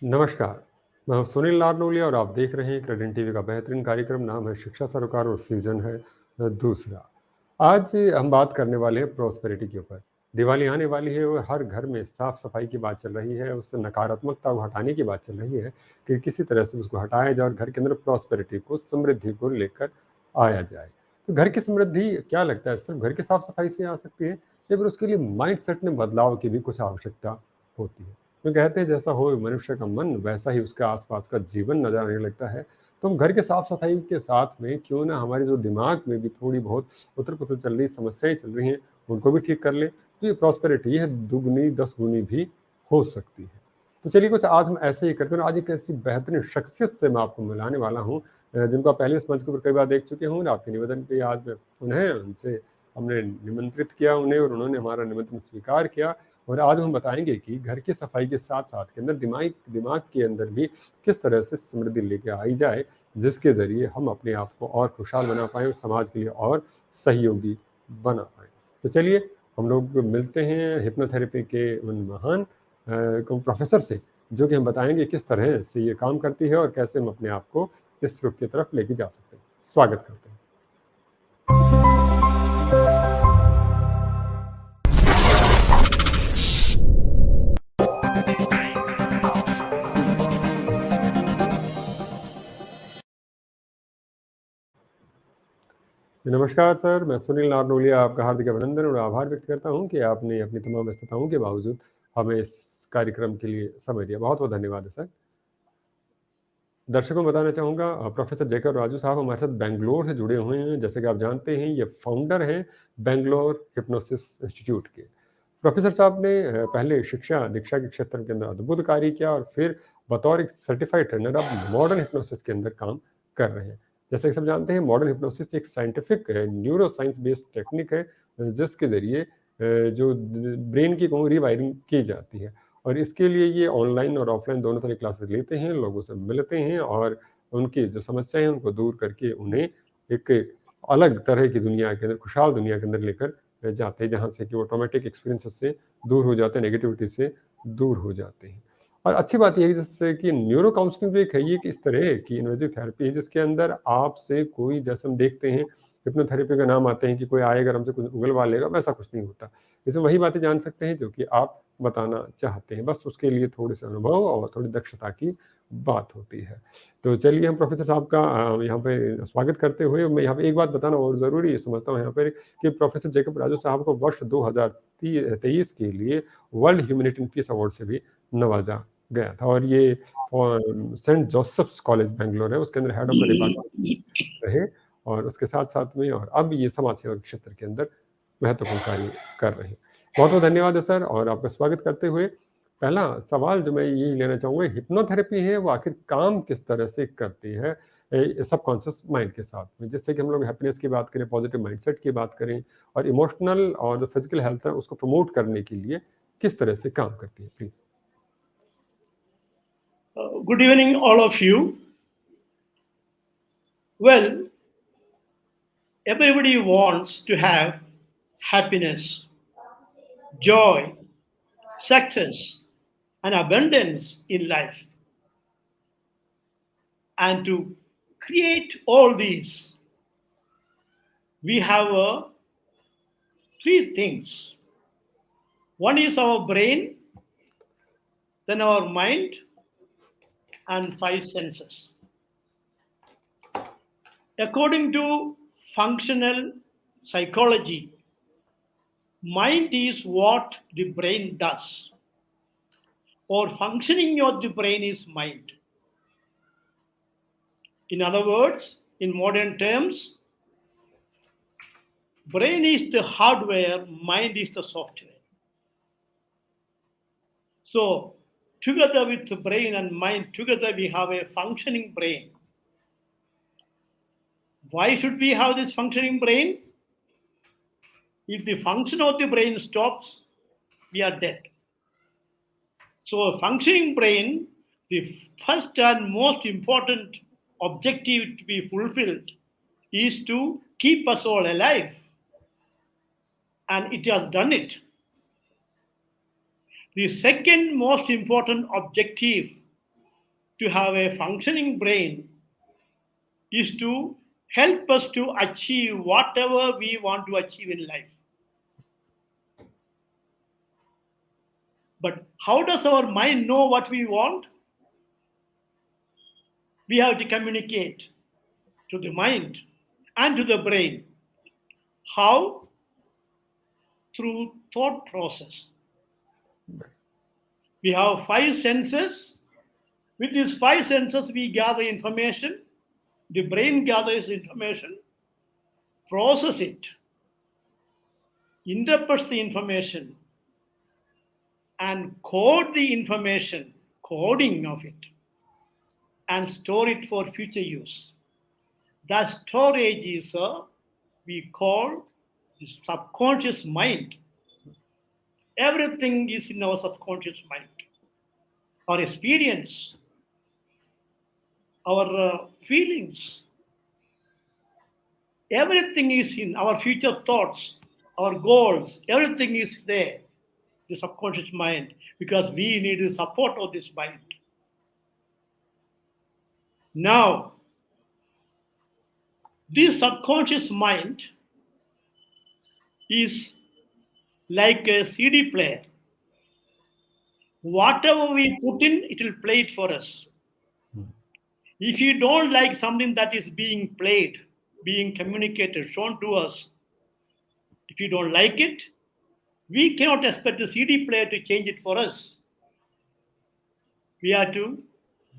नमस्कार, मैं हूं सुनील नारनौलिया और आप देख रहे हैं क्रेडेंट टीवी का बेहतरीन कार्यक्रम। नाम है शिक्षा सरोकार और सीजन है दूसरा। आज हम बात करने वाले हैं प्रॉस्पेरिटी के ऊपर। दिवाली आने वाली है और हर घर में साफ सफाई की बात चल रही है, उससे नकारात्मकता को हटाने की बात चल रही है कि किसी तरह से उसको हटाया जाए और घर के अंदर प्रॉस्पेरिटी को, समृद्धि को लेकर आया जाए। तो घर की समृद्धि क्या लगता है सिर्फ घर की साफ सफाई से आ सकती है या फिर उसके लिए माइंड सेट में बदलाव की भी कुछ आवश्यकता होती है? तो कहते हैं जैसा हो मनुष्य का मन वैसा ही उसके आसपास का जीवन नजर आने लगता है। तो हम घर के साफ सफाई के साथ में क्यों ना हमारे जो दिमाग में भी थोड़ी बहुत उथल पुथल चल रही समस्याएं चल रही हैं उनको भी ठीक कर ले, तो ये प्रॉस्पेरिटी है दुगनी 10 गुनी भी हो सकती है। तो चलिए कुछ आज हम ऐसे ही करते हैं। आज एक ऐसी बेहतरीन शख्सियत से मैं आपको मिलाने वाला हूँ जिनको आप पहले इस मंच के ऊपर कई बार देख चुके होंगे। आपके निवेदन पे आज मैं उन्हें उनसे हमने निमंत्रित किया उन्हें और उन्होंने हमारा निमंत्रण स्वीकार किया। और आज हम बताएंगे कि घर की सफाई के साथ साथ के अंदर दिमाग के अंदर भी किस तरह से समृद्धि लेके आई जाए, जिसके जरिए हम अपने आप को और खुशहाल बना पाएँ और समाज के लिए और सहयोगी बना पाएँ। तो चलिए हम लोग मिलते हैं हिप्नोथेरेपी के उन महान प्रोफेसर से, जो कि हम बताएंगे किस तरह से ये काम करती है और कैसे हम अपने आप को इस रुख की तरफ लेके जा सकते हैं। स्वागत करते हैं। नमस्कार सर, मैं सुनील नारनौलिया आपका हार्दिक अभिनंदन और आभार व्यक्त करता हूं कि आपने अपनी तमाम व्यस्तताओं के बावजूद हमें इस कार्यक्रम के लिए समय दिया। बहुत बहुत धन्यवाद है सर। दर्शकों को बताना चाहूँगा प्रोफेसर जैकब राजू साहब हमारे साथ बेंगलोर से जुड़े हुए हैं। जैसे कि आप जानते हैं ये फाउंडर हैं बेंगलोर हिप्नोसिस इंस्टीट्यूट के। प्रोफेसर साहब ने पहले शिक्षा दीक्षा के क्षेत्र के अंदर अद्भुत कार्य किया और फिर बतौर एक सर्टिफाइड ट्रेनर अब मॉडर्न हिप्नोसिस के अंदर काम कर रहे हैं। जैसे कि सब जानते हैं मॉडर्न हिप्नोसिस एक scientific neuro science based technique है जिसके ज़रिए जो ब्रेन की रीवायरिंग की जाती है। और इसके लिए ये ऑनलाइन और ऑफलाइन दोनों तरह की क्लासेस लेते हैं, लोगों से मिलते हैं और उनकी जो समस्याएं हैं उनको दूर करके उन्हें एक अलग तरह की दुनिया के अंदर, खुशहाल दुनिया के अंदर लेकर जाते हैं, जहाँ से कि वो ट्रॉमेटिक एक्सपीरियंसेस से दूर हो जाते हैं, नेगेटिविटी से दूर हो जाते हैं। और अच्छी बात यह है जैसे कि न्यूरो काउंसलिंग भी एक है, ये कि इस तरह की इन्वेजिव थेरेपी है जिसके अंदर आपसे कोई, जैसे हम देखते हैं हिप्नोथेरेपी का नाम आते हैं कि कोई आएगा हमसे कुछ उगलवा लेगा, वैसा कुछ नहीं होता। इसमें वही बातें जान सकते हैं जो कि आप बताना चाहते हैं, बस उसके लिए थोड़े से अनुभव और थोड़ी दक्षता की बात होती है। तो चलिए हम प्रोफेसर साहब का यहाँ पे स्वागत करते हुए मैं यहाँ पे एक बात बताना और ज़रूरी समझता हूँ यहाँ पर कि प्रोफेसर जैकब राजू साहब को वर्ष 2023 के लिए वर्ल्ड ह्यूमैनिटी पीस अवार्ड से भी नवाजा गया था। और ये सेंट जोसेफ्स कॉलेज बेंगलोर है, उसके अंदर हेड ऑफ द डिपार्टमेंट रहे और उसके साथ साथ में और अब ये समाज सेवा के क्षेत्र के अंदर महत्वपूर्ण कार्य कर रहे हैं। बहुत बहुत धन्यवाद है सर। और आपका स्वागत करते हुए पहला सवाल जो मैं यही लेना चाहूँगा, हिप्नोथेरेपी है वो आखिर काम किस तरह से करती है सबकॉन्शियस माइंड के साथ में, जिससे कि हम लोग हैप्पीनेस की बात करें, पॉजिटिव माइंडसेट की बात करें और इमोशनल और जो फिजिकल हेल्थ है उसको प्रमोट करने के लिए किस तरह से काम करती है, please. Good evening, all of you. Well, everybody wants to have happiness, joy, success, and abundance in life. And to create all these, we have three things. One is our brain, then our mind, and five senses. According to functional psychology, mind is what the brain does, or functioning of the brain is mind. In other words, in modern terms, brain is the hardware, mind is the software. So, together with the brain and mind, together we have a functioning brain. Why should we have this functioning brain? If the function of the brain stops, we are dead. So, a functioning brain, the first and most important objective to be fulfilled is to keep us all alive. And it has done it. The second most important objective to have a functioning brain is to help us to achieve whatever we want to achieve in life. But how does our mind know what we want? We have to communicate to the mind and to the brain. How? Through thought process. We have 5 senses. With these 5 senses, we gather information. The brain gathers information, process it, interprets the information, and code the information, coding of it, and store it for future use. That storage is we call the subconscious mind. Everything is in our subconscious mind. Our experience, our feelings, everything is in our future thoughts, our goals, everything is there, the subconscious mind, because we need the support of this mind. Now, this subconscious mind is like a CD player. Whatever we put in, it will play it for us. If you don't like something that is being played, being communicated, shown to us, if you don't like it, we cannot expect the CD player to change it for us. We have to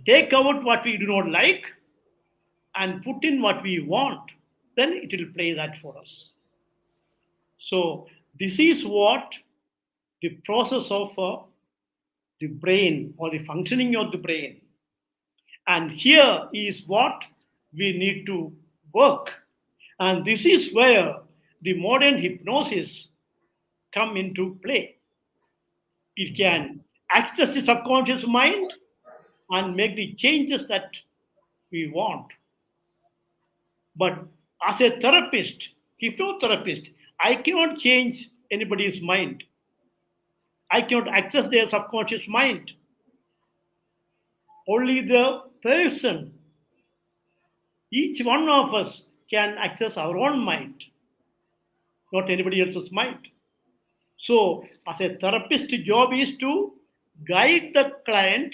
take out what we do not like and put in what we want. Then it will play that for us. So this is what the process of the brain or the functioning of the brain. And here is what we need to work. And this is where the modern hypnosis come into play. It can access the subconscious mind and make the changes that we want. But as a therapist, hypnotherapist, I cannot change anybody's mind. I cannot access their subconscious mind. Only the person, each one of us can access our own mind, not anybody else's mind. So, as a therapist, job is to guide the client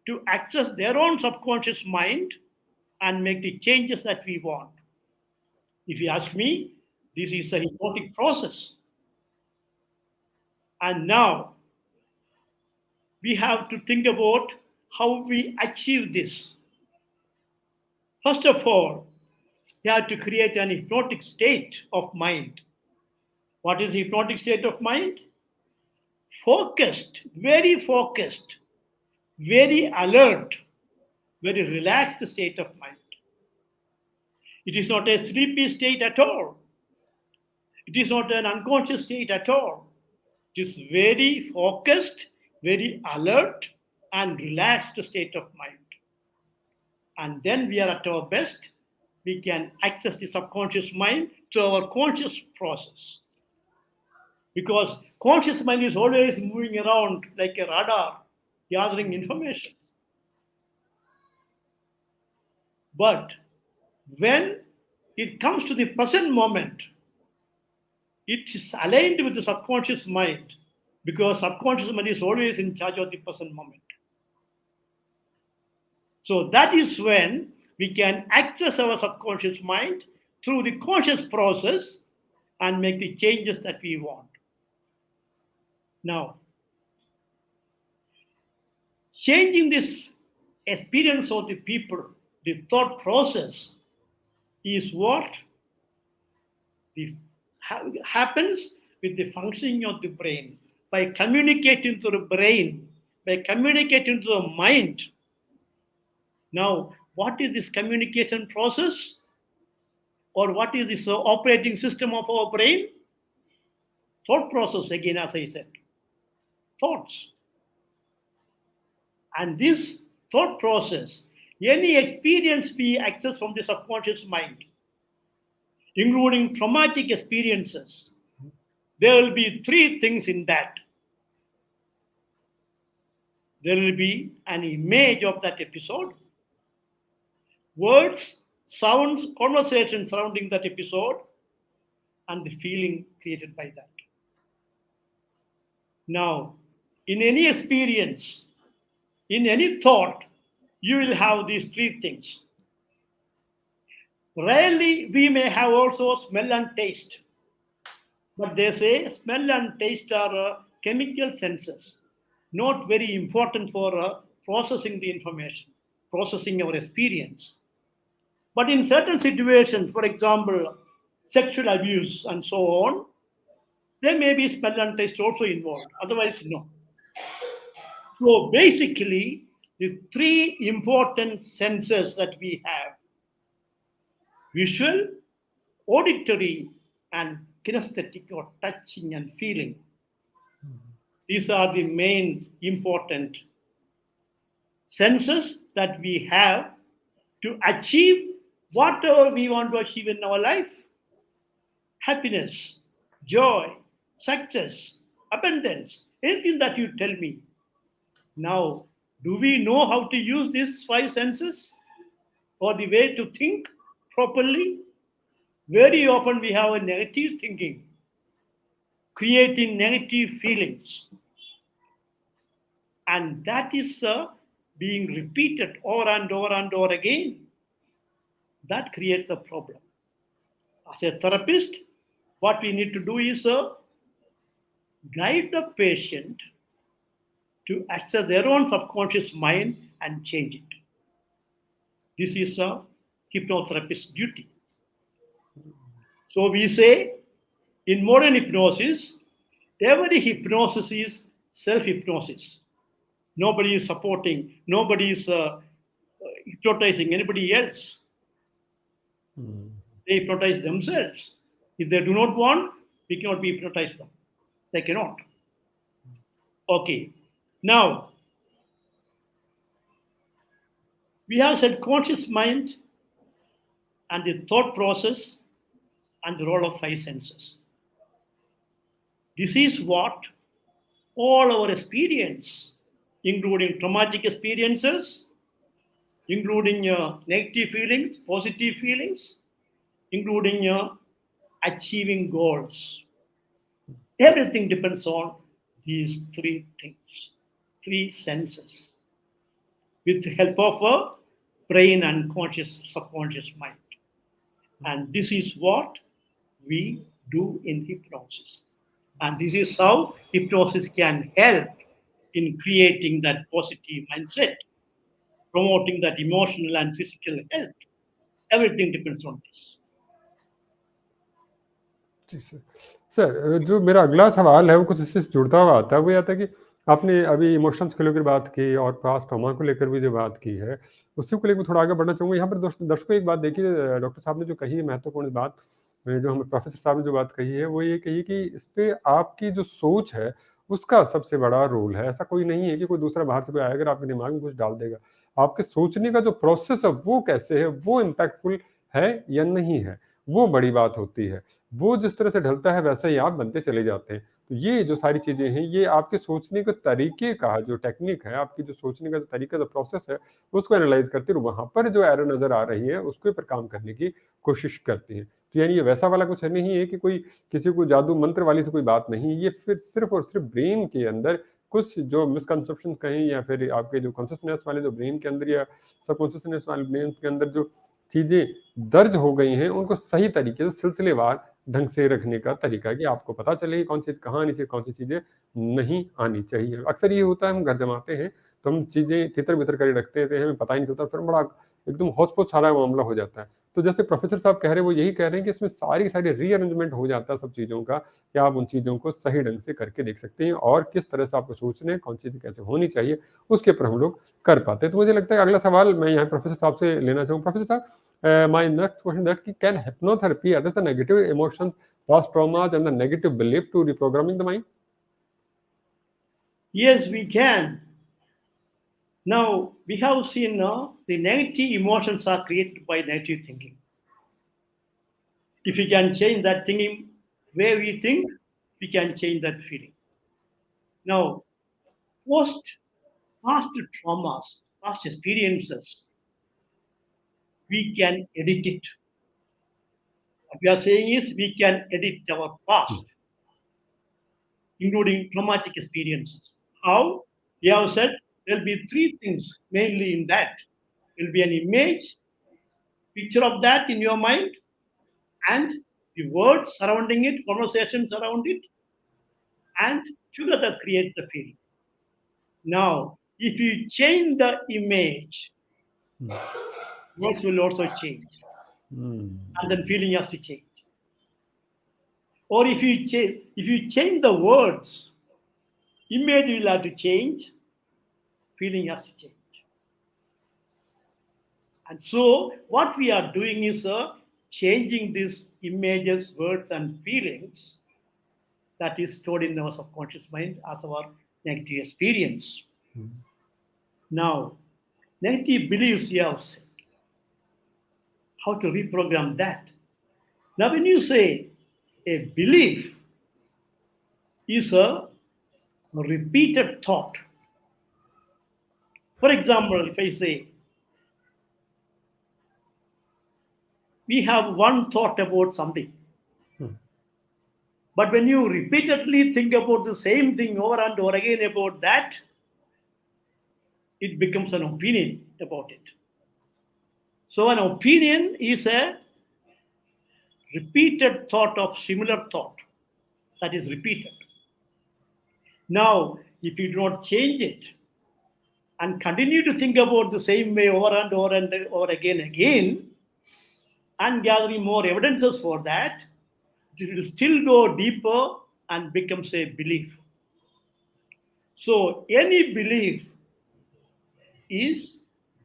to access their own subconscious mind and make the changes that we want. If you ask me, this is a hypnotic process. And now we have to think about how we achieve this. First of all, you have to create an hypnotic state of mind. What is the hypnotic state of mind? Focused, very alert, very relaxed state of mind. It is not a sleepy state at all. It is not an unconscious state at all. It is very focused, very alert, and relaxed state of mind. And then we are at our best. We can access the subconscious mind through our conscious process. Because conscious mind is always moving around like a radar, gathering information. But when it comes to the present moment, it is aligned with the subconscious mind, because subconscious mind is always in charge of the present moment. So that is when we can access our subconscious mind through the conscious process and make the changes that we want. Now, changing this experience of the people, the thought process, is what happens with the functioning of the brain. By communicating to the brain, by communicating to the mind. Now, what is this communication process? Or what is this operating system of our brain? Thought process, again, as I said. Thoughts. And this thought process, any experience we access from the subconscious mind, including traumatic experiences, there will be 3 things in that. There will be an image of that episode, words, sounds, conversation surrounding that episode, and the feeling created by that. Now, in any experience, in any thought, you will have these three things. Rarely, we may have also smell and taste. But they say smell and taste are chemical senses, not very important for processing the information, processing our experience. But in certain situations, for example, sexual abuse and so on, there may be smell and taste also involved. Otherwise, no. So basically, the three important senses that we have: visual, auditory, and kinesthetic or touching and feeling. These are the main important senses that we have to achieve whatever we want to achieve in our life: happiness, joy, success, abundance, anything that you tell me. Now, do we know how to use these five senses or the way to think properly? Very often we have a negative thinking, creating negative feelings. And that is being repeated over and over and over again. That creates a problem. As a therapist, what we need to do is guide the patient to access their own subconscious mind and change it. This is a hypnotherapist's duty. So we say in modern hypnosis, every hypnosis is self-hypnosis. Nobody is supporting, nobody is hypnotizing anybody else. They hypnotize themselves. If they do not want, we cannot be hypnotize them. They cannot. Okay. Now, we have said conscious mind and the thought process and the role of five senses. This is what all our experience, including traumatic experiences, including negative feelings, positive feelings, including achieving goals. Everything depends on these three things, three senses, with the help of a brain and conscious, subconscious mind. And this is what we do in hypnosis. And this is how hypnosis can help in creating that positive mindset, promoting that emotional and physical health. Everything depends on this. जी sir. Sir, जो मेरा अगला सवाल है वो कुछ इससे जुड़ता हुआ आता है, वो ये आता है कि आपने अभी इमोशंस को लेकर बात की और पास्ट ट्रॉमा को लेकर भी जो बात की है, उसी को लेकर थोड़ा आगे बढ़ना चाहूँगा। यहाँ पर दर्शकों एक बात देखिए, डॉक्टर साहब ने जो कही है महत्वपूर्ण बात, जो हमें प्रोफेसर साहब ने जो बात कही है, वो ये कही कि इस पे आपकी जो सोच है, उसका सबसे बड़ा रोल है। ऐसा कोई नहीं है कि कोई दूसरा बाहर से कोई आया अगर आपके दिमाग में कुछ डाल देगा। आपके सोचने का जो प्रोसेस है, वो कैसे है, वो इम्पैक्टफुल है या नहीं है, वो बड़ी बात होती है। वो जिस तरह से ढलता है वैसे ही आप बनते चले जाते हैं। तो ये जो सारी चीज़ें हैं, ये आपके सोचने के तरीके का जो टेक्निक है, आपकी जो सोचने का जो तरीका, जो प्रोसेस है, उसको एनालाइज़ करती है और वहाँ पर जो एरर नज़र आ रही है, उसके ऊपर काम करने की कोशिश करती है। तो यानी ये वैसा वाला कुछ नहीं है कि कोई किसी को जादू मंत्र वाली से कोई बात नहीं है। ये फिर सिर्फ़ और सिर्फ़ ब्रेन के अंदर कुछ जो मिसकंसेप्शन कहें या फिर आपके जो कॉन्शसनेस वाले जो ब्रेन के अंदर या सबकॉन्शियसनेस वाले ब्रेन के अंदर जो चीज़ें दर्ज हो गई हैं, उनको सही तरीके से सिलसिलेवार ढंग से रखने का तरीका है कि आपको पता चले कौन चीज़ कहाँ आनी चाहिए, कौन सी चीज़ें नहीं आनी चाहिए। अक्सर ये होता है, हम घर जमाते हैं तो हम चीज़ें तितर-बितर करके रखते थे, हमें पता ही नहीं चलता, फिर बड़ा एकदम होच-पोच सारा मामला हो जाता है। तो जैसे प्रोफेसर साहब कह रहे हैं, वो यही कह रहे हैं कि इसमें सारी रीअरेंजमेंट हो जाता है सब चीज़ों का, कि आप उन चीज़ों को सही ढंग से करके देख सकते हैं और किस तरह से आपको सोचना है, कौन चीज़ें कैसे होनी चाहिए, उसके ऊपर हम लोग कर पाते हैं। तो मुझे लगता है अगला सवाल मैं यहाँ प्रोफेसर साहब से लेना चाहूँ। प्रोफेसर साहब, my next question that can hypnotherapy address the negative emotions, past traumas and the negative belief to reprogramming the mind? Yes, we can. Now, we have seen the negative emotions are created by negative thinking. If we can change that thinking where we think, we can change that feeling. Now, past traumas, past experiences, we can edit it. What we are saying is we can edit our past, including traumatic experiences. How? We have said there will be three things mainly in that. There will be an image, picture of that in your mind, and the words surrounding it, conversations around it, and together create the feeling. Now, if you change the image, words will also change, and then feeling has to change. Or if you change the words, image will have to change, feeling has to change. And so, what we are doing is changing these images, words, and feelings that is stored in our subconscious mind as our negative experience. Now, negative beliefs you have said. How to reprogram that? Now, when you say a belief is a repeated thought. For example, if I say, we have one thought about something. But when you repeatedly think about the same thing over and over again about that, it becomes an opinion about it. So an opinion is a repeated thought of similar thought that is repeated. Now, if you do not change it and continue to think about the same way over and over again, and gathering more evidences for that, it will still go deeper and becomes a belief. So any belief is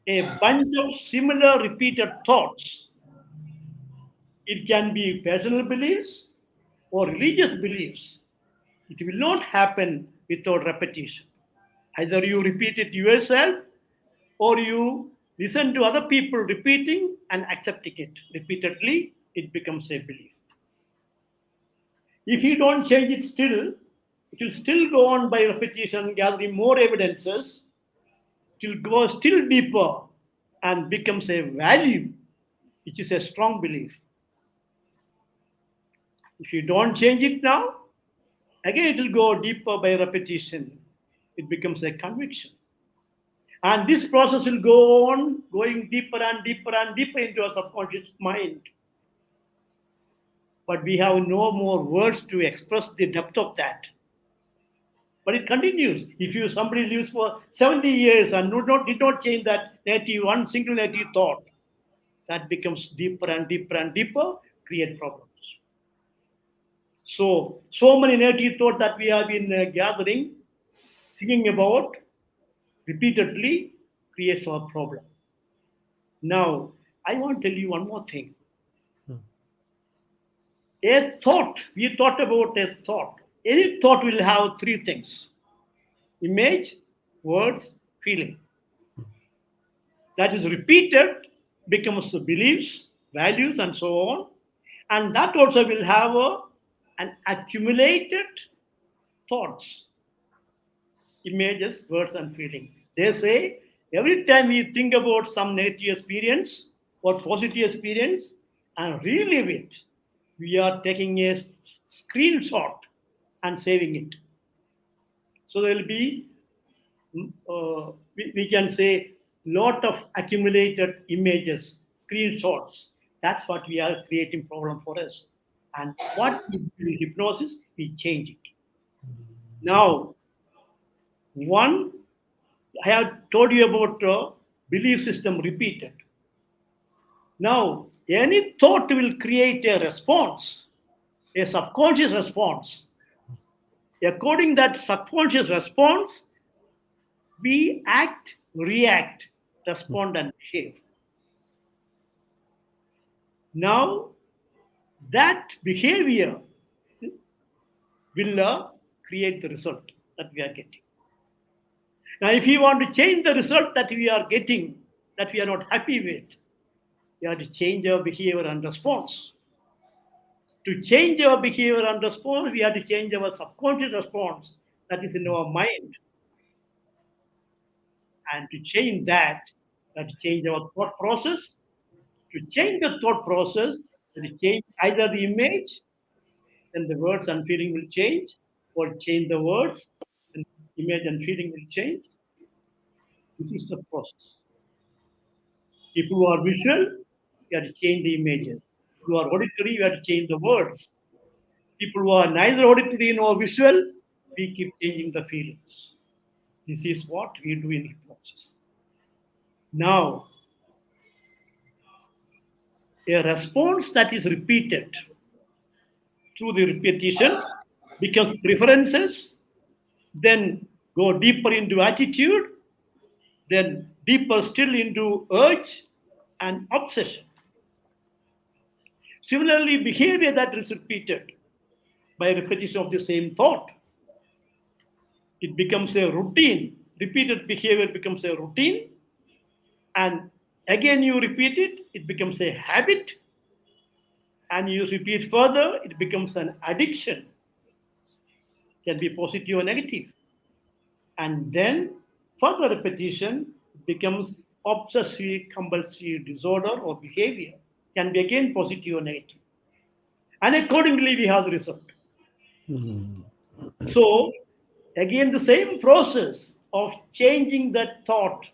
a bunch of similar repeated thoughts. It can be personal beliefs or religious beliefs. It will not happen without repetition. Either you repeat it yourself or you listen to other people repeating and accepting it repeatedly, it becomes a belief. If you don't change it still, it will still go on by repetition, gathering more evidences. It will go still deeper and becomes a value, which is a strong belief. If you don't change it now, again it will go deeper by repetition. It becomes a conviction. And this process will go on, going deeper and deeper and deeper into our subconscious mind. But we have no more words to express the depth of that. But it continues. If somebody lives for 70 years and did not change that one single negative thought, that becomes deeper and deeper and deeper, create problems. So many negative thoughts that we have been gathering, thinking about repeatedly, creates our problem. Now, I want to tell you one more thing. A thought, we thought about a thought. Any thought will have three things: image, words, feeling. That is repeated, becomes the beliefs, values, and so on. And that also will have an accumulated thoughts, images, words, and feeling. They say every time we think about some negative experience or positive experience and relive it, we are taking a screenshot and saving it. So there will be, we can say, lot of accumulated images, screenshots. That's what we are creating problem for us. And what we do in hypnosis, we change it. Now, one, I have told you about belief system repeated. Now, any thought will create a response, a subconscious response. According to that subconscious response, we act, react, respond, and behave. Now, that behavior will create the result that we are getting. Now, if you want to change the result that we are getting, that we are not happy with, we have to change our behavior and response. To change our behavior and response, we have to change our subconscious response that is in our mind. And to change that, we have to change our thought process. To change the thought process, we have to change either the image, then the words and feeling will change, or change the words, and image and feeling will change. This is the process. People who are visual, you have to change the images. People who are auditory, you have to change the words. People who are neither auditory nor visual, we keep changing the feelings. This is what we do in hypnosis. Now, a response that is repeated through the repetition becomes preferences, then go deeper into attitude, then deeper still into urge and obsession. Similarly, behavior that is repeated by repetition of the same thought, it becomes a routine. Repeated behavior becomes a routine, and again you repeat it, it becomes a habit, and you repeat further, it becomes an addiction. It can be positive or negative. And then further repetition becomes obsessive compulsive disorder or behavior. It can be again positive or negative. And accordingly, we have the result. So, again, the same process of changing that thought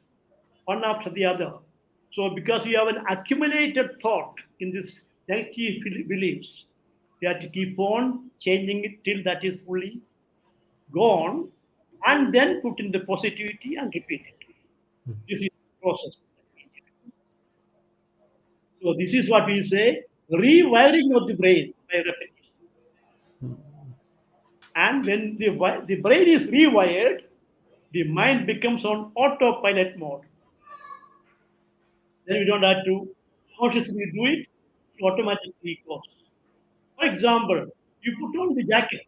one after the other. So, because we have an accumulated thought in this negative beliefs, we have to keep on changing it till that is fully gone, and then put in the positivity and repeat it. This is the process. So, this is what we say rewiring of the brain by repetition. And when the brain is rewired, the mind becomes on autopilot mode. Then we don't have to consciously do it, it automatically goes. For example, you put on the jacket.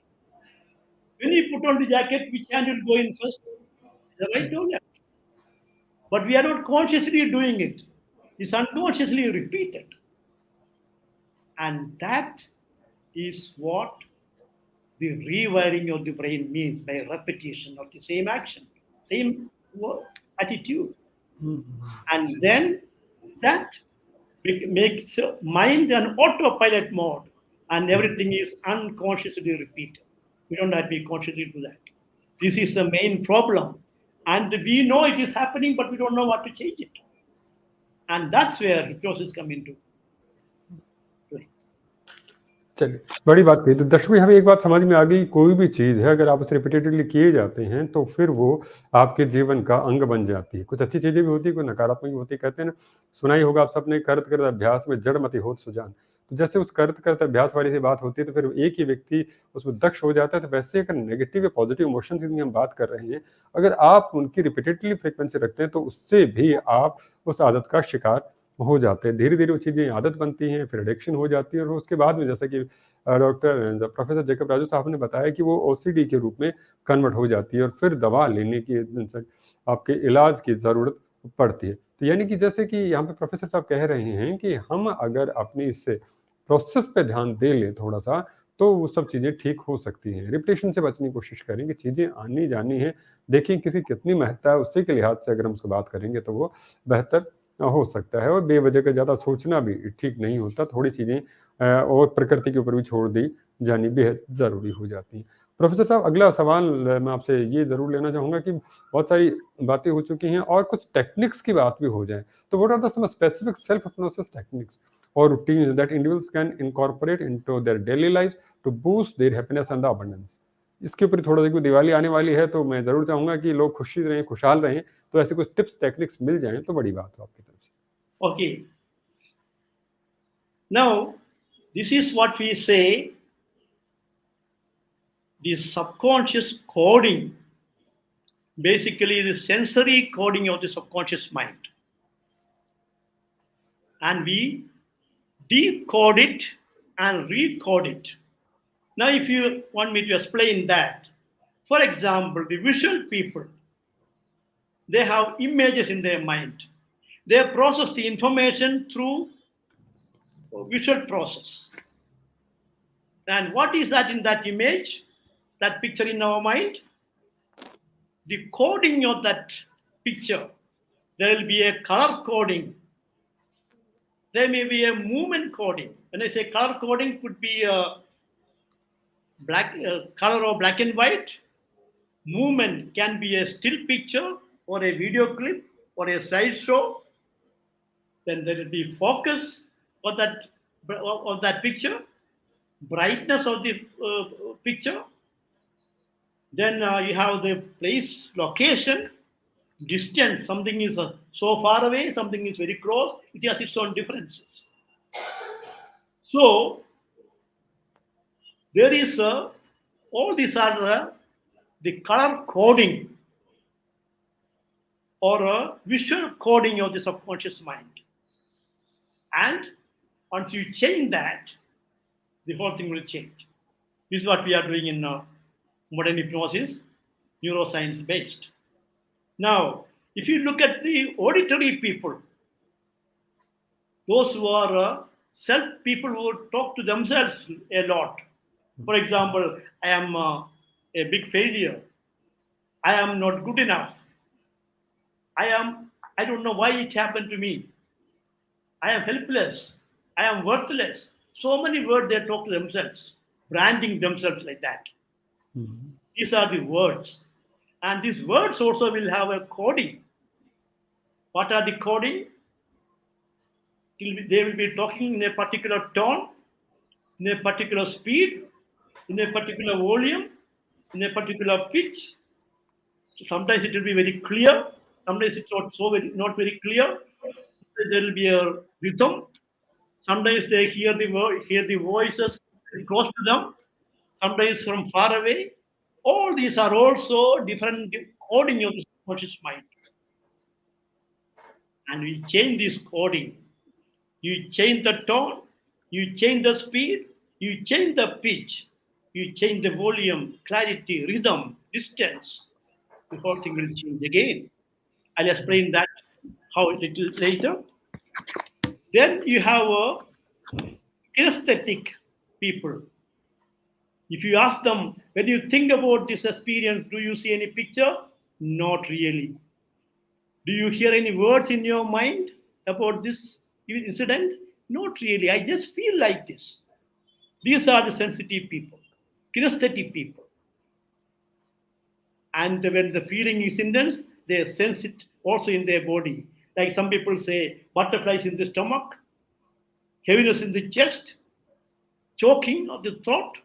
When you put on the jacket, which hand will go in first? The right or left? But we are not consciously doing it. It's unconsciously repeated. And that is what the rewiring of the brain means by repetition of the same action, same attitude. And then that makes mind an autopilot mode, and everything is unconsciously repeated. We don't have to be consciously do that. This is the main problem. And we know it is happening, but we don't know what to change it. And that's where hypnosis comes into. चलिए, बड़ी बात कही। तो दर्शकों, हमें एक बात समझ में आ गई, कोई भी चीज़ है अगर आप उसे रिपीटेडली किए जाते हैं तो फिर वो आपके जीवन का अंग बन जाती है। कुछ अच्छी चीज़ें भी होती है, कोई नकारात्मक भी होती है। कहते हैं ना, सुना ही होगा आप सबने, करत करत अभ्यास में जड़ मति होत सुजान। तो जैसे उस करत करत अभ्यास वाली से बात होती है तो फिर एक ही व्यक्ति उसमें दक्ष हो जाता है। तो वैसे अगर नेगेटिव या पॉजिटिव इमोशंस की हम बात कर रहे हैं, अगर आप उनकी रिपीटेडली फ्रिक्वेंसी रखते हैं तो उससे भी आप उस आदत का शिकार हो जाते हैं। धीरे धीरे वो चीज़ें आदत बनती हैं, फिर एडिक्शन हो जाती है, और उसके बाद में जैसा कि प्रोफेसर जेकब राजू साहब ने बताया कि वो ओसीडी के रूप में कन्वर्ट हो जाती है और फिर दवा लेने की आपके इलाज की ज़रूरत पड़ती है। तो यानी कि जैसे कि यहाँ पे प्रोफेसर साहब कह रहे हैं कि हम अगर अपनी इससे प्रोसेस पे ध्यान दे लें थोड़ा सा, तो वो सब चीज़ें ठीक हो सकती हैं। रिपीटेशन से बचने की कोशिश करें कि चीज़ें आनी जानी है, देखें किसी कितनी महत्ता है, उसी के लिहाज से अगर हम उसको बात करेंगे तो वो बेहतर हो सकता है। और बेवजह का ज़्यादा सोचना भी ठीक नहीं होता, थोड़ी चीज़ें और प्रकृति के ऊपर भी छोड़ दी जानी बेहद ज़रूरी हो जाती हैं। प्रोफेसर साहब, अगला सवाल मैं आपसे ये ज़रूर लेना चाहूँगा कि बहुत सारी बातें हो चुकी हैं और कुछ टेक्निक्स की बात भी हो जाए, तो what are the some specific self hypnosis techniques और routines that individuals can incorporate into their daily life to boost their happiness and the abundance? इसके ऊपर थोड़ा सा, दिवाली आने वाली है तो मैं ज़रूर चाहूँगा कि लोग खुशी रहें, खुशहाल रहें, तो ऐसे कुछ टिप्स टेक्निक्स मिल जाएँ तो बड़ी बात हो आपकी तरफ से। Okay. Now, this is what we say the subconscious coding, basically the sensory coding of the subconscious mind. And we decode it and recode it. Now, if you want me to explain that, for example, the visual people, they have images in their mind. They process the information through visual process. And what is that in that image, that picture in our mind? The coding of that picture. There will be a color coding. There may be a movement coding. When I say color coding, could be a black color or black and white. Movement can be a still picture or a video clip or a slideshow. Then there will be focus of that picture, brightness of the picture. Then you have the place, location, distance. Something is so far away, something is very close. It has its own differences. So there is all these are the color coding or visual coding of the subconscious mind. And once you change that, the whole thing will change. This is what we are doing in modern hypnosis, neuroscience based. Now, if you look at the auditory people, those who are self people who talk to themselves a lot. For example, I am a big failure. I am not good enough. I don't know why it happened to me. I am helpless. I am worthless. So many words they talk to themselves, branding themselves like that. Mm-hmm. These are the words. And these words also will have a coding. What are the coding? They will be talking in a particular tone, in a particular speed, in a particular volume, in a particular pitch. So sometimes it will be very clear. Sometimes it's not very clear. There will be a rhythm. Sometimes they hear the voices close to them. Sometimes from far away. All these are also different coding of the subconscious mind. And we change this coding. You change the tone, you change the speed, you change the pitch, you change the volume, clarity, rhythm, distance. The whole thing will change again. I'll explain that how it is later. Then you have kinesthetic people. If you ask them, when you think about this experience, do you see any picture? Not really. Do you hear any words in your mind about this incident? Not really. I just feel like this. These are the sensitive people, kinesthetic people. And when the feeling is intense, they sense it also in their body. Like some people say, butterflies in the stomach, heaviness in the chest, choking of the throat,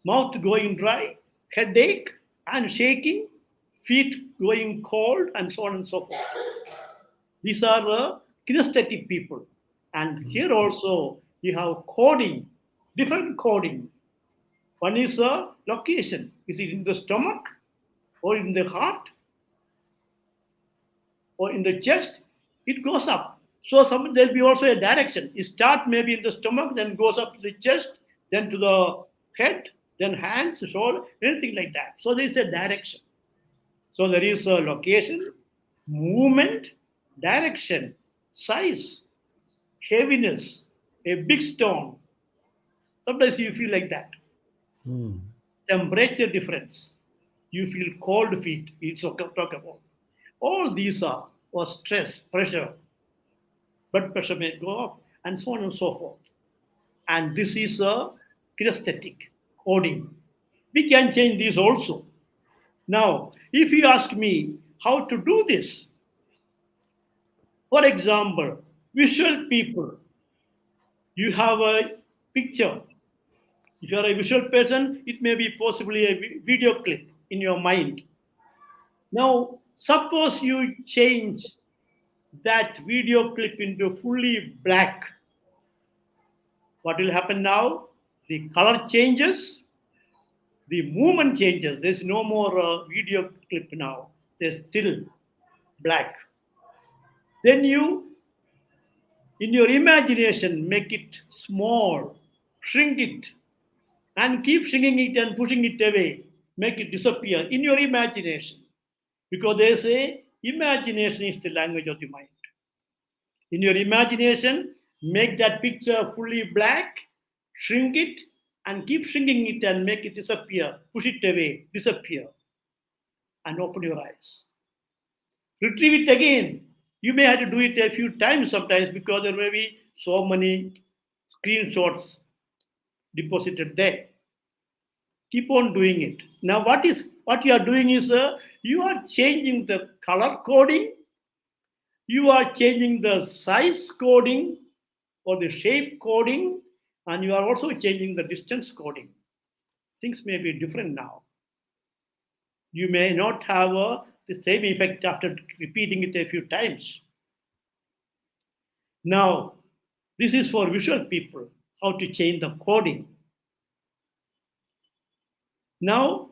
mouth going dry, headache and shaking, feet going cold, and so on and so forth. These are kinesthetic people. And here also you have coding, different coding. One is a location. Is it in the stomach or in the heart or in the chest? It goes up. So there'll be also a direction. It starts maybe in the stomach, then goes up to the chest, then to the head, then hands, shoulder, anything like that. So there is a direction. So there is a location, movement, direction, size, heaviness, a big stone. Sometimes you feel like that. Temperature difference. You feel cold feet. It's okay to talk about. All these are or stress, pressure. Blood pressure may go up, and so on and so forth. And this is a kinesthetic coding. We can change these also. Now, if you ask me how to do this, for example, visual people, you have a picture. If you are a visual person, it may be possibly a video clip in your mind. Now, suppose you change that video clip into fully black. What will happen now? The color changes, the movement changes. There's no more video clip now. There's still black. Then you, in your imagination, make it small, shrink it, and keep shrinking it and pushing it away. Make it disappear in your imagination. Because they say imagination is the language of the mind. In your imagination, make that picture fully black, shrink it, and keep shrinking it and make it disappear. Push it away, disappear, and open your eyes. retrieve it again. You may have to do it a few times sometimes because there may be so many screenshots deposited there. Keep on doing it. Now, what you are doing is you are changing the color coding, you are changing the size coding or the shape coding, and you are also changing the distance coding. Things may be different now. You may not have the same effect after repeating it a few times. Now, this is for visual people, how to change the coding. Now,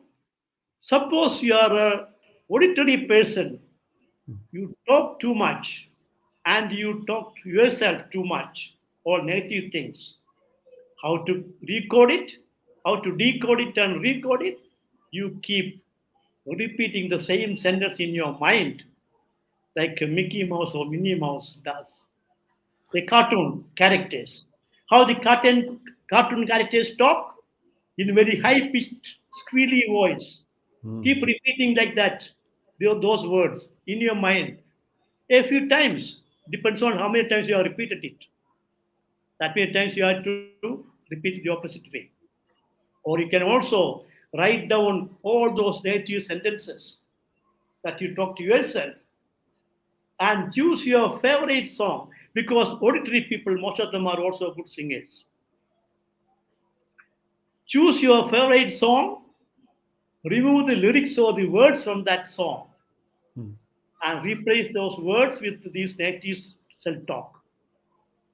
suppose you are a auditory person, you talk too much and you talk to yourself too much or negative things. How to recode it, how to decode it and recode it? You keep repeating the same sentence in your mind like Mickey Mouse or Minnie Mouse does. The cartoon characters. How the cartoon characters talk in very high pitched, squealy voice. Keep repeating like that, those words in your mind a few times. Depends on how many times you have repeated it. That many times you have to repeat it the opposite way. Or you can also write down all those native sentences that you talk to yourself and choose your favorite song because auditory people, most of them are also good singers. Choose your favorite song, remove the lyrics or the words from that song, and replace those words with these native self talk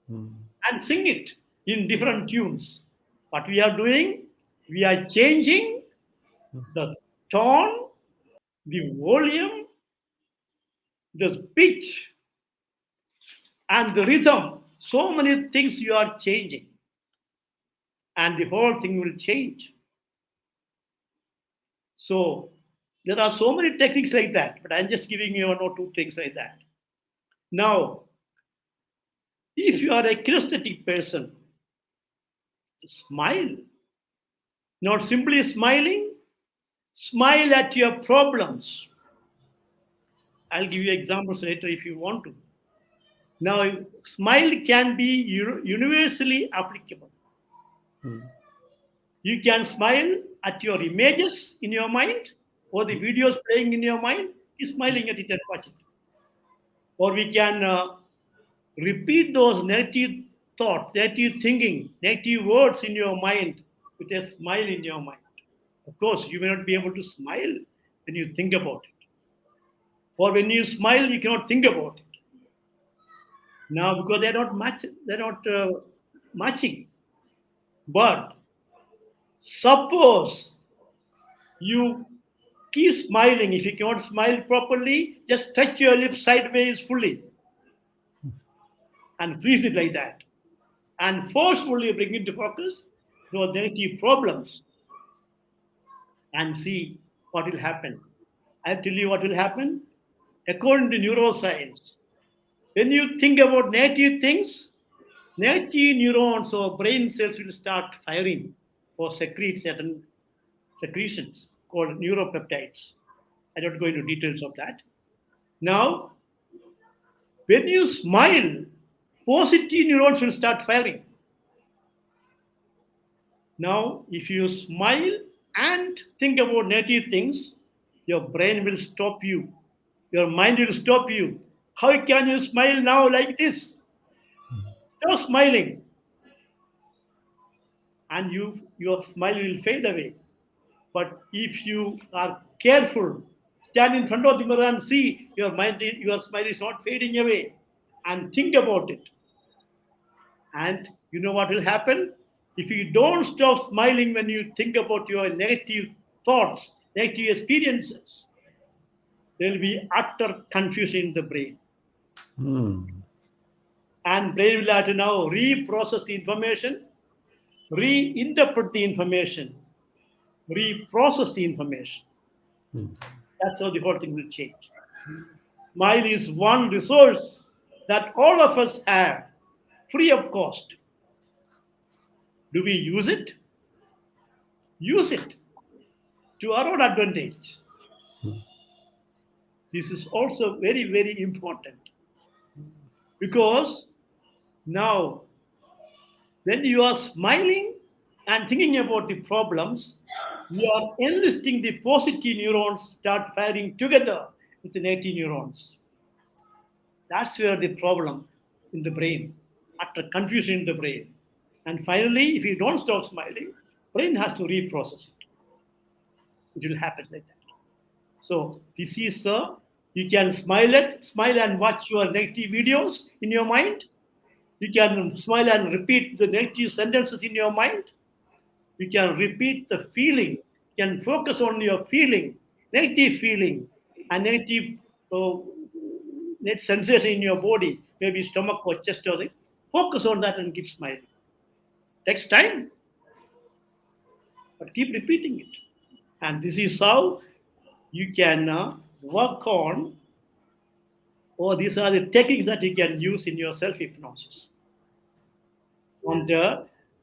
and sing it in different tunes. What we are doing, we are changing the tone, the volume, the pitch, and the rhythm. So many things you are changing, and the whole thing will change. So there are so many techniques like that, but I'm just giving you one or two things like that. Now, if you are a kinesthetic person, smile. Not simply smiling, smile at your problems. I'll give you examples later if you want to. Now, smile can be universally applicable. You can smile at your images in your mind or the videos playing in your mind, you're smiling at it and watch it. Or we can repeat those negative thoughts, negative thinking, negative words in your mind with a smile in your mind. Of course, you may not be able to smile when you think about it. Or when you smile, you cannot think about it. Now, because they're not matching. But suppose you keep smiling. If you cannot smile properly, just touch your lips sideways fully and freeze it like that. And forcefully bring into focus those negative problems and see what will happen. I'll tell you what will happen. According to neuroscience, when you think about negative things, negative neurons or brain cells will start firing or secrete certain secretions called neuropeptides. I don't go into details of that. Now, when you smile, positive neurons will start firing. Now, if you smile and think about negative things, your brain will stop you. Your mind will stop you. How can you smile now like this? Stop smiling. And your smile will fade away. But if you are careful, stand in front of the mirror and see your smile is not fading away. And think about it. And you know what will happen? If you don't stop smiling when you think about your negative thoughts, negative experiences, there will be utter confusion in the brain. And brain will have to now reprocess the information, reinterpret the information, reprocess the information. That's how the whole thing will change. Smile is one resource that all of us have, free of cost. Do we use it? Use it to our own advantage. This is also very, very important, because now when you are smiling and thinking about the problems, you are enlisting the positive neurons start firing together with the negative neurons. That's where the problem in the brain, after confusion in the brain. And finally, if you don't stop smiling, brain has to reprocess it. It will happen like that. So this is you can smile and watch your negative videos in your mind. You can smile and repeat the negative sentences in your mind. You can repeat the feeling. You can focus on your feeling, negative feeling, and negative net sensation in your body, maybe stomach or chest or thing. Focus on that and keep smiling. Takes time, but keep repeating it. And this is how you can work on, or these are the techniques that you can use in your self-hypnosis. And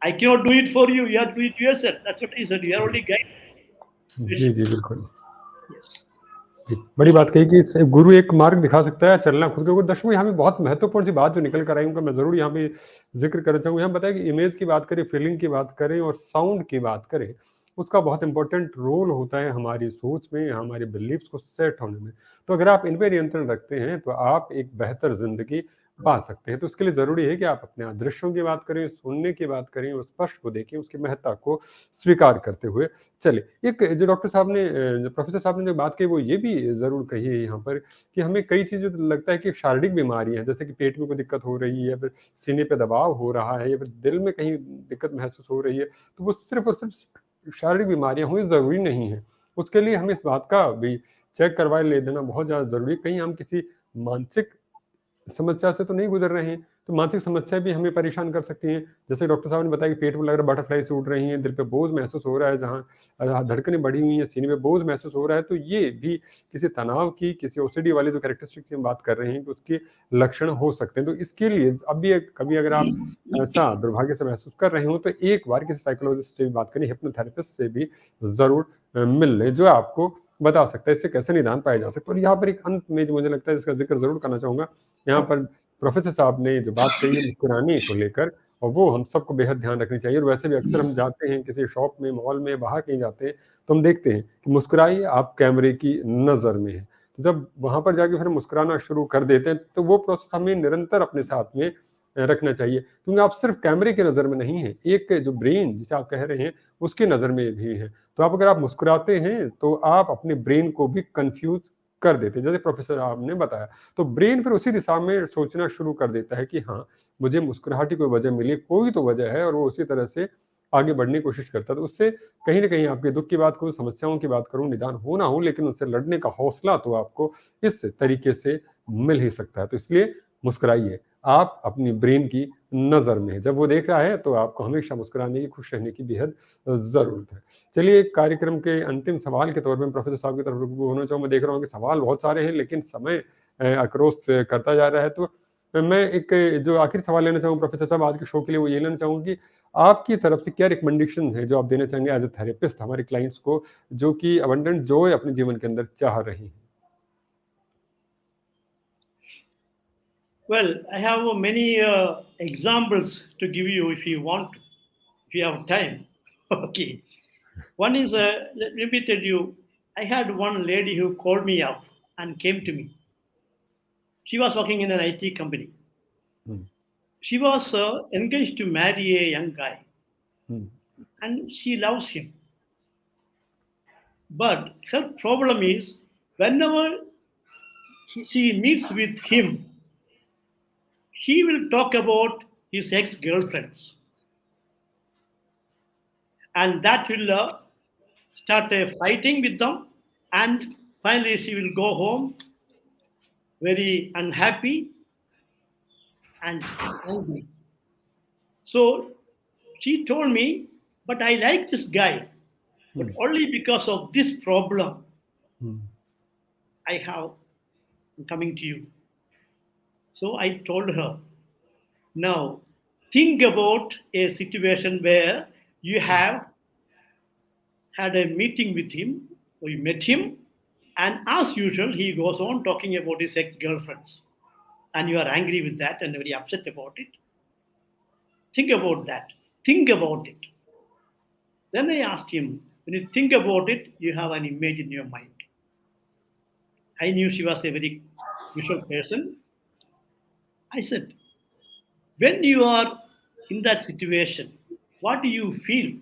I cannot do it for you. You have to do it yourself. That's what I said. You are only guided. जी जी बिल्कुल Yes. जी, बड़ी बात कही कि गुरु एक मार्ग दिखा सकता है, चलना खुद के ऊपर। दर्शकों, यहाँ पे बहुत महत्वपूर्ण सी बात जो निकल कर आई, उनका मैं जरूर यहाँ पे जिक्र करना चाहूँगा। यहाँ बताया कि इमेज की बात करें, फीलिंग की बात करें और साउंड की बात करें, उसका बहुत इंपॉर्टेंट रोल होता है हमारी सोच में, हमारे बिलीव्स को सेट होने में। तो अगर आप इन पे नियंत्रण रखते हैं तो आप एक बेहतर जिंदगी पा सकते हैं। तो उसके लिए जरूरी है कि आप अपने दृश्यों की बात करें, सुनने की बात करें, उस स्पर्श को देखें, उसकी महत्ता को स्वीकार करते हुए चले। एक जो डॉक्टर साहब ने, जो प्रोफेसर साहब ने जो बात कही, वो ये भी जरूर कही है यहाँ पर कि हमें कई चीजें लगता है कि शारीरिक बीमारियां हैं, जैसे कि पेट में कोई दिक्कत हो रही है, फिर सीने पे दबाव हो रहा है, या फिर दिल में कहीं दिक्कत महसूस हो रही है, तो वो सिर्फ और सिर्फ शारीरिक बीमारियां हुई जरूरी नहीं है। उसके लिए हमें इस बात का भी चेक करवा ले देना बहुत ज्यादा जरूरी है। कहीं हम किसी मानसिक समस्या से तो नहीं गुजर रहे हैं, तो मानसिक समस्या भी हमें परेशान कर सकती हैं। जैसे डॉक्टर साहब ने बताया कि पेट में लग रहा बटरफ्लाई से उड़ रही हैं, दिल पे बोझ महसूस हो रहा है, जहाँ धड़कनें बढ़ी हुई हैं, सीने में बोझ महसूस हो रहा है, तो ये भी किसी तनाव की, किसी ओसीडी वाली जो कैरेक्टरिस्टिक की हम बात कर रहे हैं कि उसके लक्षण हो सकते हैं। तो इसके लिए अब भी कभी अगर आप ऐसा दुर्भाग्य से महसूस कर रहे हो, तो एक बार किसी साइकोलॉजिस्ट से भी बात करें, हिप्नोथेरेपिस्ट से भी जरूर मिल लें, जो आपको बता सकता है इससे कैसे निदान पाया जा सकता है। और यहाँ पर एक अंत में जो मुझे लगता है इसका जिक्र जरूर करना चाहूंगा, यहाँ पर प्रोफेसर साहब ने जो बात कही है मुस्कुराने को लेकर, और वो हम सबको बेहद ध्यान रखनी चाहिए। और वैसे भी अक्सर हम जाते हैं किसी शॉप में, मॉल में, बाहर कहीं जाते हैं, तो हम देखते हैं कि मुस्कुराइए, आप कैमरे की नजर में है। तो जब वहां पर जाके फिर मुस्कुराना शुरू कर देते हैं, तो वो प्रोसेस हमें निरंतर अपने साथ में रखना चाहिए, क्योंकि आप सिर्फ कैमरे की नजर में नहीं है, एक जो ब्रेन जिसे आप कह रहे हैं उसकी नजर में भी है। तो आप अगर आप मुस्कुराते हैं तो आप अपने ब्रेन को भी कंफ्यूज कर देते हैं, जैसे प्रोफेसर साहब ने बताया। तो ब्रेन फिर उसी दिशा में सोचना शुरू कर देता है कि हाँ, मुझे मुस्कुराहट की कोई वजह मिली, कोई तो वजह है, और वो उसी तरह से आगे बढ़ने की कोशिश करता है। तो उससे कहीं ना कहीं आपके दुख की बात करूं, समस्याओं की बात करूं, निदान हो ना हो, लेकिन उससे लड़ने का हौसला तो आपको इस तरीके से मिल ही सकता है। तो इसलिए मुस्कुराइए, आप अपनी ब्रेन की नजर में है, जब वो देख रहा है तो आपको हमेशा मुस्कुराने की, खुश रहने की बेहद जरूरत है। चलिए, कार्यक्रम के अंतिम सवाल के तौर पर प्रोफेसर साहब की तरफ रुजू होना चाहूँ। मैं देख रहा हूँ कि सवाल बहुत सारे हैं, लेकिन समय अक्रोश करता जा रहा है। तो मैं एक जो आखिरी सवाल लेना चाहूँ प्रोफेसर साहब आज के शो के लिए, वो ये लेना चाहूँगा कि आपकी तरफ से क्या रिकमेंडेशन है जो आप देना चाहेंगे एज ए थेरेपिस्ट हमारे क्लाइंट्स को, जो कि अबंडेंट जॉय अपने जीवन के अंदर चाह रहे हैं। Well, I have many examples to give you if you want to, if you have time. Okay. One is, let me tell you, I had one lady who called me up and came to me. She was working in an IT company. She was engaged to marry a young guy, and she loves him. But her problem is, whenever she meets with him, he will talk about his ex-girlfriends. And that will start fighting with them. And finally, she will go home very unhappy and angry. So she told me, but I like this guy, but only because of this problem I have coming to you. So I told her, now think about a situation where you have had a meeting with him, or you met him, And as usual, he goes on talking about his ex-girlfriends. And you are angry with that and very upset about it. Think about that. Think about it. Then I asked him, when you think about it, you have an image in your mind. I knew she was a very visual person. I said, when you are in that situation, what do you feel?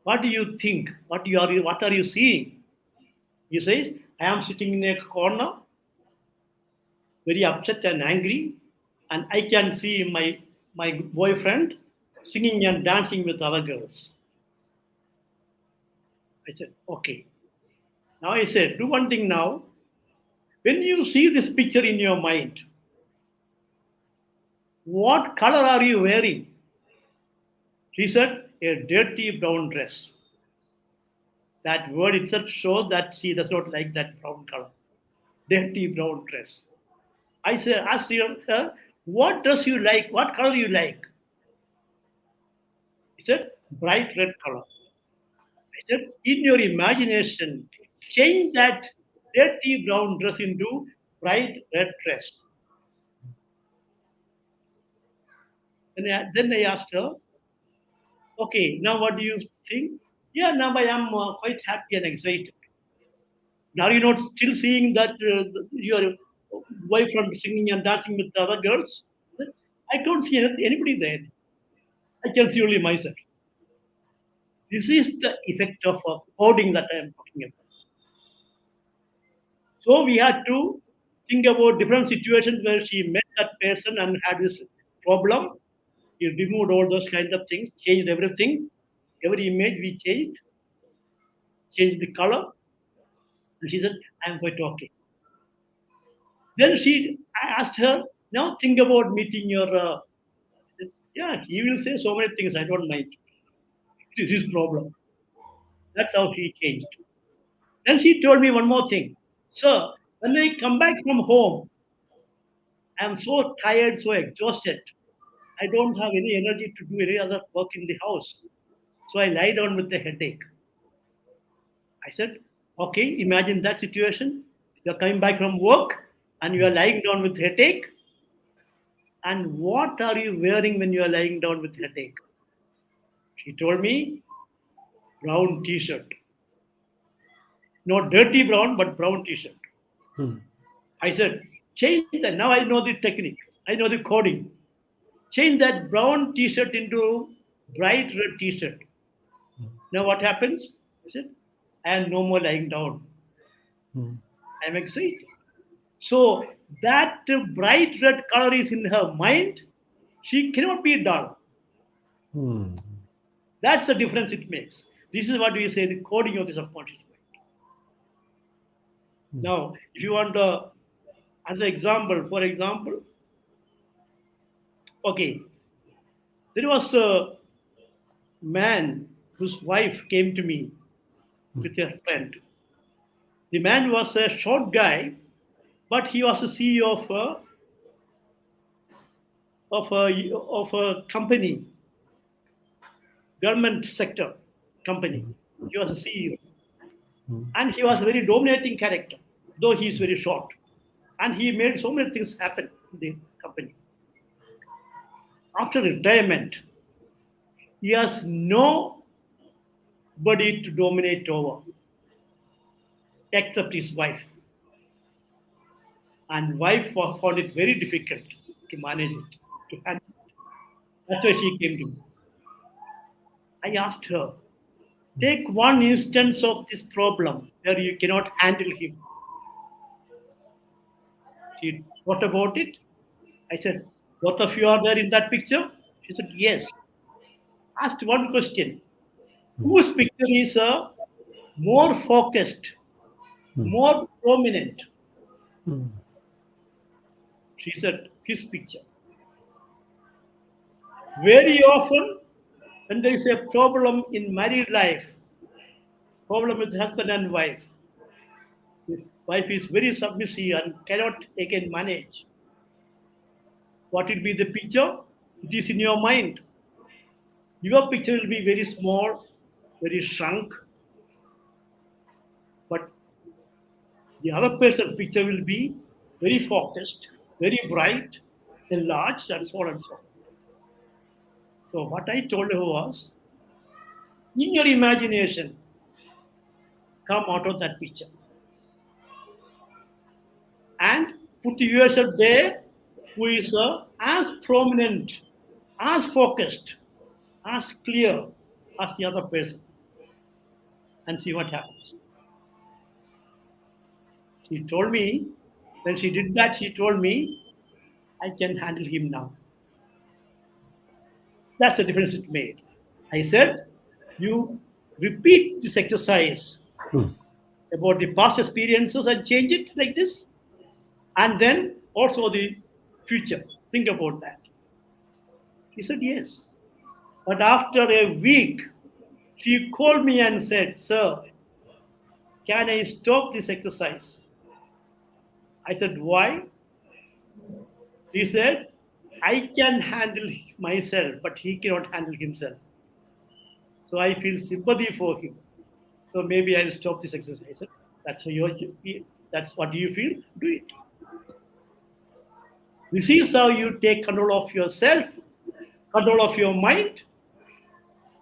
What do you think? What are you seeing? He says, I am sitting in a corner, very upset and angry, and I can see my boyfriend singing and dancing with other girls. I said, okay. Now I said, do one thing now. When you see this picture in your mind, what color are you wearing? She said, a dirty brown dress. That word itself shows that she does not like that brown color. Dirty brown dress. I said, asked her, what dress you like? What color you like? He said, bright red color. I said, in your imagination, change that dirty brown dress into bright red dress. And then I asked her, okay, now what do you think? Yeah, now I am quite happy and excited. Are you not still seeing that your boyfriend singing and dancing with the other girls? I don't see anybody there. I can see only myself. This is the effect of coding that I am talking about. So we had to think about different situations where she met that person and had this problem. We removed all those kinds of things, changed everything. Every image we changed the color. And she said, I am quite okay. Then I asked her, now think about meeting your, yeah, he will say so many things, I don't mind. It is his problem. That's how she changed. Then she told me one more thing. Sir, when I come back from home, I am so tired, so exhausted. I don't have any energy to do any other work in the house. So I lie down with a headache. I said, okay, imagine that situation. You're coming back from work and you are lying down with headache. And what are you wearing when you are lying down with headache? She told me, brown t-shirt. Not dirty brown, but brown t-shirt. I said, change that. Now I know the technique. I know the coding. Change that brown t-shirt into bright red t-shirt. Now what happens? I said, I am no more lying down. I am excited. So that bright red color is in her mind. She cannot be dull. That's the difference it makes. This is what we say, the coding of the subconscious mind. Now, if you want as an example, for example, okay, there was a man whose wife came to me with a friend. The man was a short guy, but he was the CEO of a company, government sector company. He was a CEO. And he was a very dominating character, though he is very short. And he made so many things happen in the company. After retirement, he has nobody to dominate over except his wife. And wife found it very difficult to manage it, to handle it. That's why she came to me. I asked her, take one instance of this problem where you cannot handle him. She thought about it. I said, both of you are there in that picture? She said, yes. Asked one question. Whose picture is more focused, more prominent? She said, his picture. Very often, when there is a problem in married life, problem with husband and wife, the wife is very submissive and cannot again manage. What will be the picture? It is in your mind. Your picture will be very small, very shrunk, but The other person's picture will be very focused, very bright, enlarged, and so on and so on. So what I told her was, in your imagination, come out of that picture and put yourself there, who is as prominent, as focused, as clear as the other person, and see what happens. She told me, when she did that, she told me, I can handle him now. That's the difference it made. I said, you repeat this exercise about the past experiences and change it like this, and then also the future. Think about that. He said, yes. But after a week, she called me and said, sir, can I stop this exercise? I said, why? He said, I can handle myself, but he cannot handle himself. So I feel sympathy for him. So maybe I'll stop this exercise. That's what you feel. Do it. This is how you take control of yourself, control of your mind,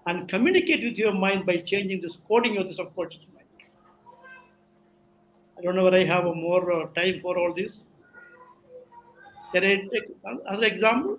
and communicate with your mind by changing this coding of the subconscious mind. I don't know whether I have more time for all this. Can I take another example?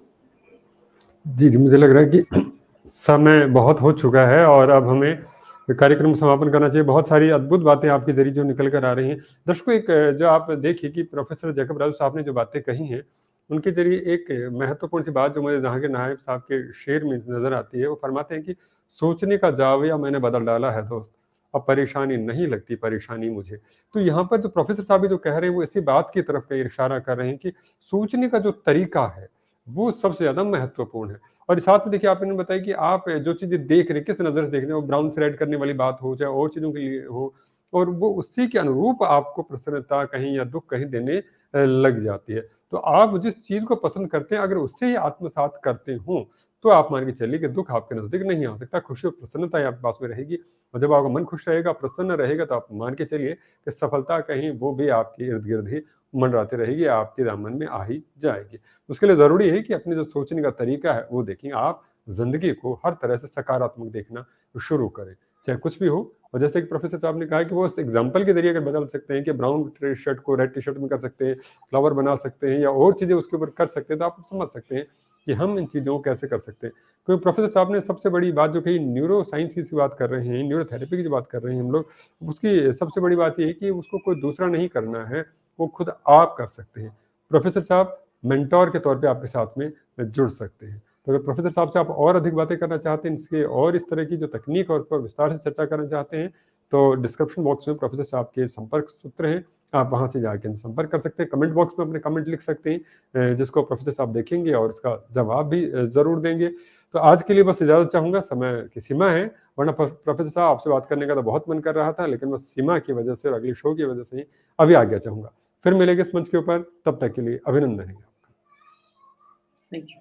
जी, मुझे लग रहा है कि समय बहुत हो चुका है और अब हमें कार्यक्रम समापन करना चाहिए। बहुत सारी अद्भुत बातें आपके जरिए जो निकल कर आ रही हैं। दर्शकों, एक जो आप देखिए कि प्रोफेसर जैकब राजू साहब ने जो बातें कही हैं, उनके जरिए एक महत्वपूर्ण सी बात जो मुझे जहांगीर नायब साहब के शेर में नजर आती है, वो फरमाते हैं कि सोचने का जाविया मैंने बदल डाला है दोस्त, अब परेशानी नहीं लगती, परेशानी मुझे। तो यहाँ पर जो प्रोफेसर साहब जो कह रहे हैं वो इसी बात की तरफ कहीं इशारा कर रहे हैं कि सोचने का जो तरीका है वो सबसे ज्यादा महत्वपूर्ण है। और साथ में देखिए, आपने बताया कि आप जो चीजें देख रहे हैं, किस नजर से देख रहे हैं, वो ब्राउन थ्रेड करने वाली बात हो, चाहे और चीजों के लिए हो, और वो उसी के अनुरूप आपको प्रसन्नता कहीं या दुख कहीं देने लग जाती है। तो आप जिस चीज को पसंद करते हैं, अगर उससे ही आत्मसात करते हो, तो आप मान के चलिए कि दुख आपके नजदीक नहीं आ सकता, खुशी और प्रसन्नता आपके पास में रहेगी। और जब आपका मन खुश रहेगा, प्रसन्न रहेगा, तो आप मान के चलिए कि सफलता कहीं वो भी आपके इर्द गिर्द ही मंडराती रहेगी, आपके दामन में आ ही जाएगी। उसके लिए जरूरी है कि अपने जो सोचने का तरीका है वो देखें। आप जिंदगी को हर तरह से सकारात्मक देखना शुरू करें, चाहे कुछ भी हो। और जैसे कि प्रोफेसर साहब ने कहा कि वो एग्जाम्पल के जरिए अगर बदल सकते हैं कि ब्राउन टी शर्ट को रेड टी शर्ट में कर सकते हैं, फ्लावर बना सकते हैं या और चीजें उसके ऊपर कर सकते हैं, तो आप समझ सकते हैं कि हम इन चीजों को कैसे कर सकते हैं। क्योंकि प्रोफेसर साहब ने सबसे बड़ी बात जो कही, न्यूरो साइंस की बात कर रहे हैं, न्यूरोथेरेपी की जो बात कर रहे हैं हम लोग, उसकी सबसे बड़ी बात ये है कि उसको कोई दूसरा नहीं करना है, वो खुद आप कर सकते हैं। प्रोफेसर साहब मेंटोर के तौर पे आपके साथ में जुड़ सकते हैं। तो अगर प्रोफेसर साहब से आप और अधिक बातें करना चाहते हैं, इसके और इस तरह की जो तकनीक और पर विस्तार से चर्चा करना चाहते हैं, तो डिस्क्रिप्शन बॉक्स में प्रोफेसर साहब के संपर्क सूत्र हैं, आप वहां से जाकर संपर्क कर सकते हैं। कमेंट बॉक्स में अपने कमेंट लिख सकते हैं, जिसको प्रोफेसर साहब देखेंगे और इसका जवाब भी जरूर देंगे। तो आज के लिए बस इजाजत चाहूंगा, समय की सीमा है, वरना प्रोफेसर साहब आपसे बात करने का तो बहुत मन कर रहा था, लेकिन बस सीमा की वजह से और अगली शो की वजह से ही अभी आज्ञा चाहूंगा। फिर मिलेंगे इस मंच के ऊपर, तब तक के लिए अभिनंदन है। Thank you.